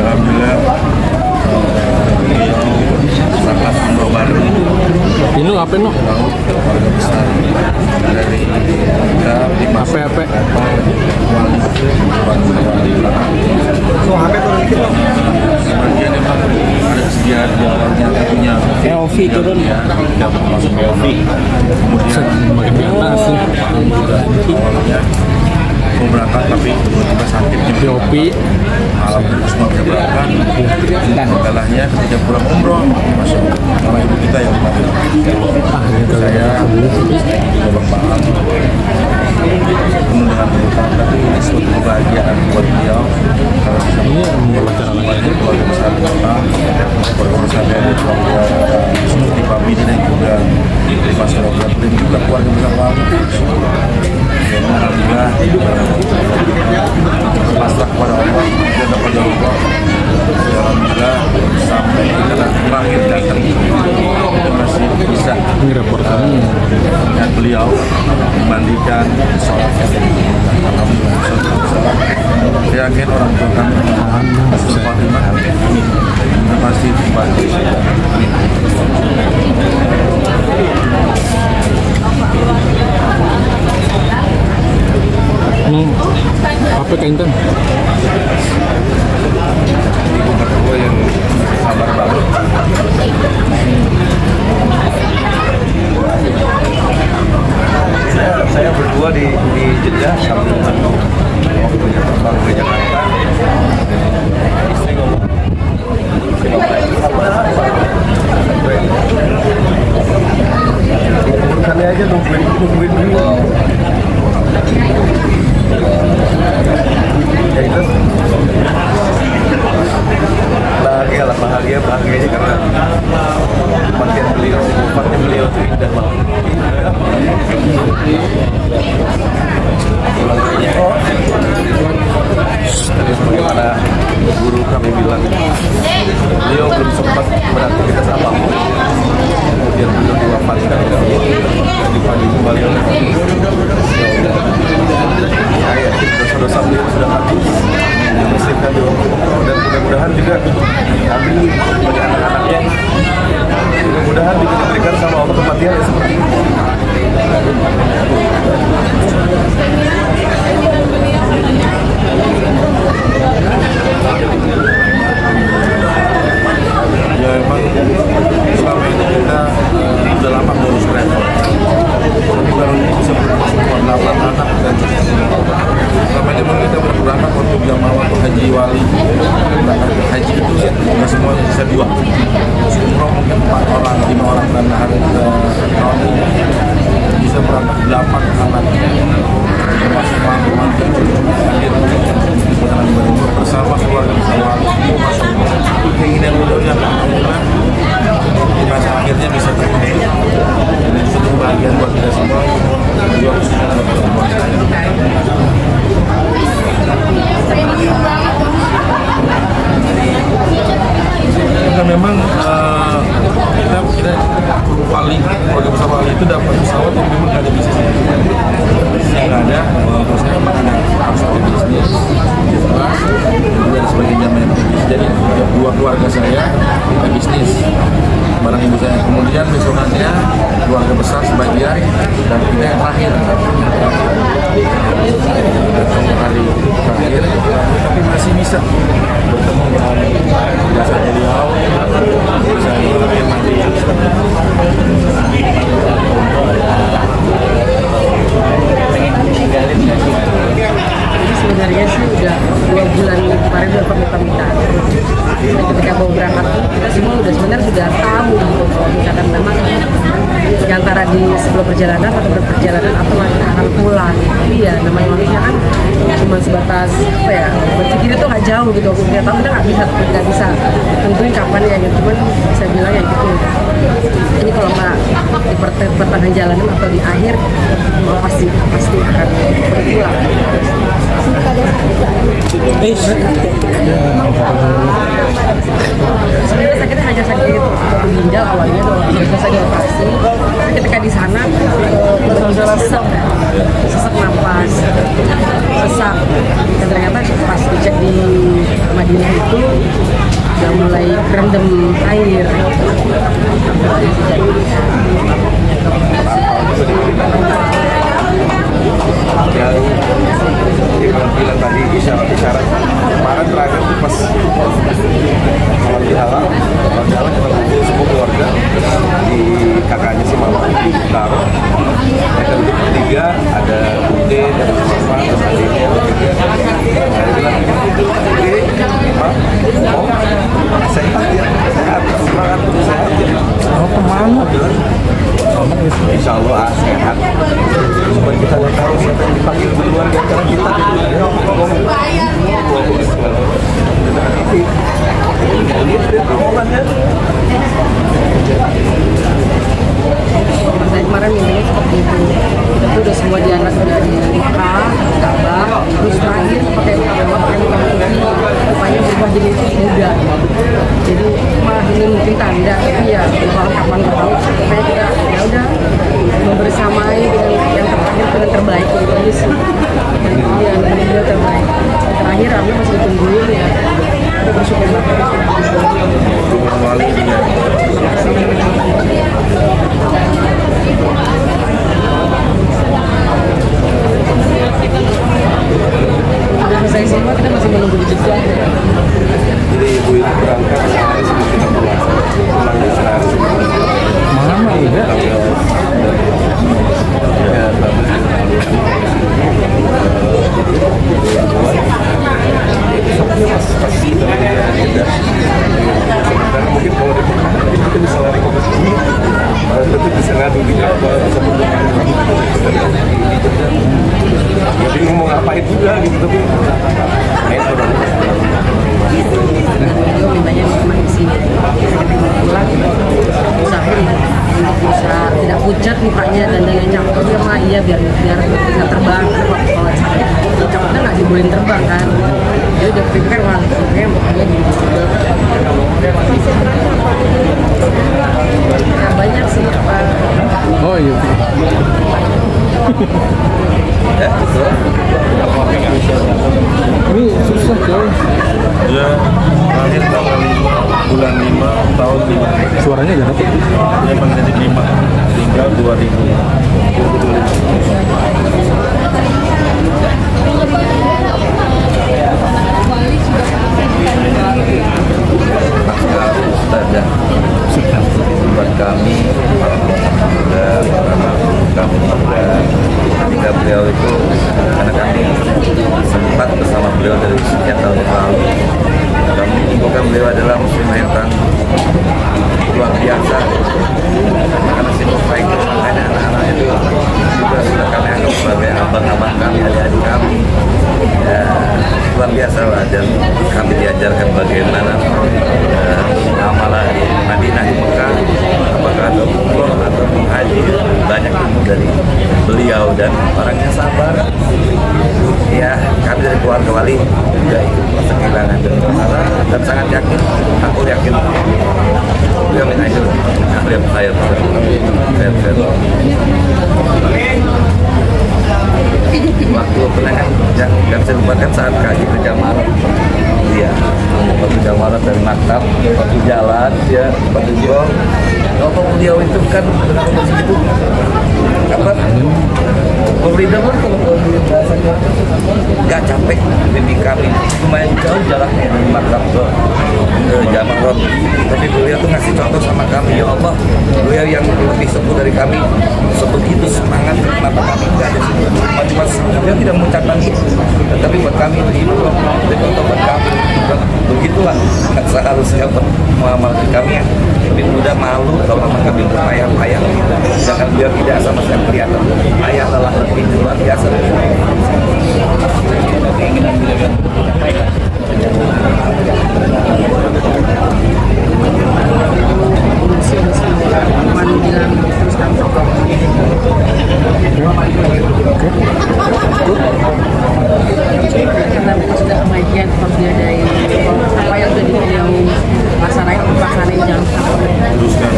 Alhamdulillah berangkat umroh baru. Ini apa no? Keluarga besar dari apa? So HP turun dikit loh. Sebagian emang ada sejarah di awalnya punya POV turun ya, tidak masuk POV. Kemudian Makin di atas sih. awalnya mau berangkat tapi tiba-tiba sakitnya POV. malam semua bisa berangkat. Kalahnya ketika pulang umroh masuk malah ibu kita yang mati. Saya Bang Baam penuh dengan kebutuhan, tapi ini suatu kebahagiaan buat beliau karena bisa menjadi keluarga besar kita, keluarga besar dari keluarga seperti Pak Bidi dan juga Mas Robert dan juga keluarga besar Wali. Alhamdulillah pasrah kepada Allah dan kepada Allah. Alhamdulillah sampai kita terakhir datang kita masih bisa melihat beliau memandikan sholat. Alhamdulillah saya yakin orang tua kami Rasul Fatimah kita pasti dibantu. Apa Intan? Ibu mertua yang sabar banget. Saya berdua di Jeddah sambil menunggu waktunya terbang ke Jakarta. Istri ngomong, kami aja nungguin dulu. Ya itu bahagia bahagianya karena kematian beliau, wafatnya beliau itu indah banget. Tadi sebagaimana guru kami bilang, beliau belum sempat beraktivitas apapun, kemudian beliau diwafatkan dan dipanggil kembali oleh ya yakin dosa-dosa beliau sudah habis, dibersihkan di waktu dan mudah-mudahan juga kami sebagai anak-anaknya mudah-mudahan diberikan sama Allah kematian yang seperti ini. Ya emang selama ini kita sudah lama ngurus travel, tapi baru ini bisa berkumpul 8 anak dan selama ini memang kita berangkat untuk jamaah atau haji wali, berangkat ke haji itu ya nggak semuanya bisa diwakili. Umroh mungkin 4 orang, 5 orang dan hari tahun ini bisa berangkat 8 anak termasuk mantu hadir bersama keluarga besar wali. Masya Allah, keinginan beliau yang alhamdulillah di masa akhirnya bisa terpenuhi. Dan itu suatu kebahagiaan buat kita semua. Beliau karena memang kita wali, keluarga besar wali itu dapat pesawat yang memang nggak ada bisnisnya. Yang nggak ada, menurut saya memang harus ada bisnis. Dan sebagai jamaah bisnis, jadi dua keluarga saya bisnis barang ibu saya. Kemudian besokannya keluarga besar sebagian dan kita yang terakhir. Hari terakhir, tapi masih bisa bertemu dengan jasa beliau. Jadi sebenarnya sih udah 2 bulan kemarin udah pamit-pamitan. Dan ketika mau berangkat kita semua sebenarnya sudah tahu gitu kalau misalkan memang di antara di sebelum perjalanan atau berperjalanan atau akan pulang. Tapi ya namanya manusia kan cuma sebatas apa ya, berpikir itu nggak jauh gitu. Kita tahu kita nggak bisa tentuin kapan ya gitu. Cuman bisa bilang ya gitu. Ini kalau nggak di pertengahan jalanan atau di akhir pasti akan berpulang. Sebenarnya sakitnya hanya sakit ginjal awalnya doang, selesai dioperasi. Ketika di sana sesek masak. Dan ternyata pas dicek di Madinah itu udah mulai kerendam air. Ya kalau bilang tadi isyarat kemarin terakhir tuh pas kalau di halal cuma semua keluarga di kakaknya si mama di Taro. Mereka itu bertiga, ada Bude, ada mama, terus adiknya bertiga. Saya bilang, Mam, sehat ya, sehat, semangat, sehat ya. Oh kemana? Insya Allah sehat. Cuma kita nggak tahu siapa yang dipanggil duluan di antara kita. Ya, Saya kemarin mintanya seperti itu. Itu udah semua di anak udah di Mekah, Ka'bah, terus terakhir pakai muka putih, rupanya berubah jadi muda. Jadi ini mungkin tanda, tapi ya kalau kapan tahu, supaya kita ya udah membersamai dengan yang terakhir dengan terbaik itu aja sih. Iya, benar-benar terbaik. Terakhir Ramli masih ditungguin ya. Kita bersyukur banget. Wali juga. Udah selesai semua, kita masih menunggu di Jogja. Jadi ibu itu berangkat sehari sebelum kita pulang. Pulangnya sehari sebelum. Mana ya? Ya, bagus. Karena mungkin kalau di kita bisa lari ke sini, tentu bisa ngadu di kapal, bisa berdoa. Jadi ngomong ngapain juga gitu, tapi itu dong. Gue mintanya memang di sini. Pulang, usahain bisa tidak pucat mukanya dan cakep dia mah iya biar bisa terbang. Kalau sakit, cakepnya nggak dibolehin terbang kan. Jadi udah prepare lah, pokoknya mukanya gini. Ya banyak sih apa. Oh iya. Ini susah coy. Ya, terakhir tanggal 5 bulan 5 tahun 5. Suaranya gak dapet. Ya, menjadi 5 tinggal 2000. Buat kami, para kami juga ketika beliau itu, karena kami sempat bersama beliau dari sekian tahun yang lalu. Kami menunjukkan beliau adalah muslim yang luar biasa. Karena sibuk baik, makanya anak-anak itu juga sudah kami anggap sebagai abang-abang kami, adik-adik kami. Ya, luar biasa lah, dan kami diajarkan bagaimana amalan di Madinah, di Mekah, apakah ada umroh atau haji, banyak ilmu dari beliau dan orangnya sabar. Ya, kami dari keluarga Wali juga ikut merasa kehilangan dan sangat yakin, aku yakin beliau mengajar, beliau khair. Waktu kenangan yang gak bisa lupakan saat kaji berjamaah. Iya, waktu jamaah dari maktab, waktu jalan, ya, waktu jual. Kalau beliau itu kan dengan umur segitu, apa? Pemerintah pun kalau bahasanya nggak capek, bimbing kami lumayan jauh jaraknya dari maktab ke jamaah. Tapi beliau tuh ngasih contoh sama kami, ya Allah, beliau yang lebih sepuh dari kami, sebegitu semangat, kenapa kami nggak ada sih? Cuma dia tidak mengucapkan itu, tapi buat kami itu contoh buat kami. Begitulah seharusnya muamalah kami yang lebih muda malu kalau memang kami berpayah-payah gitu. Sedangkan beliau tidak sama sekali kelihatan ayah lelah lebih luar biasa. Karena sudah kemajuan harus diadain apa yang sudah beliau laksanain jangan Teruskan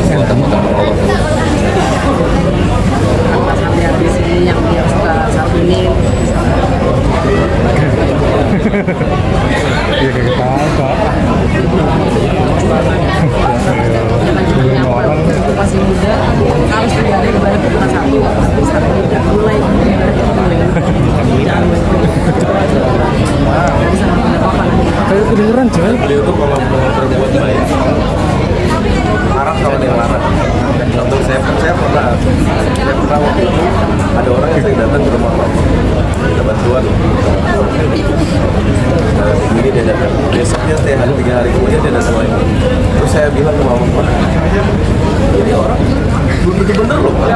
sama-sama Allah. sampai habis ini yang dia suka satu saya datang ke rumah mama, minta bantuan. Nah, ini dia datang. Besoknya teh hari 3 hari kemudian dia datang lagi. Terus saya bilang ke mama, ini orang belum tentu bener loh, Pak.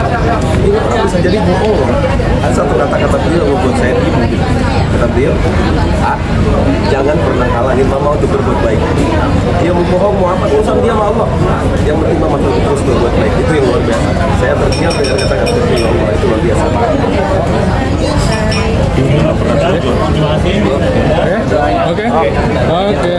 Ini orang bisa jadi bohong loh. Ada satu kata-kata beliau membuat saya bingung gitu. Kata beliau, jangan pernah halangin mama untuk berbuat baik. Dia mau bohong mau apa, urusan dia sama Allah. Yang penting mama terus berbuat baik, itu yang luar biasa. Saya terdiam dengan kata-kata seperti itu, Allah itu luar biasa. Oke. Oke.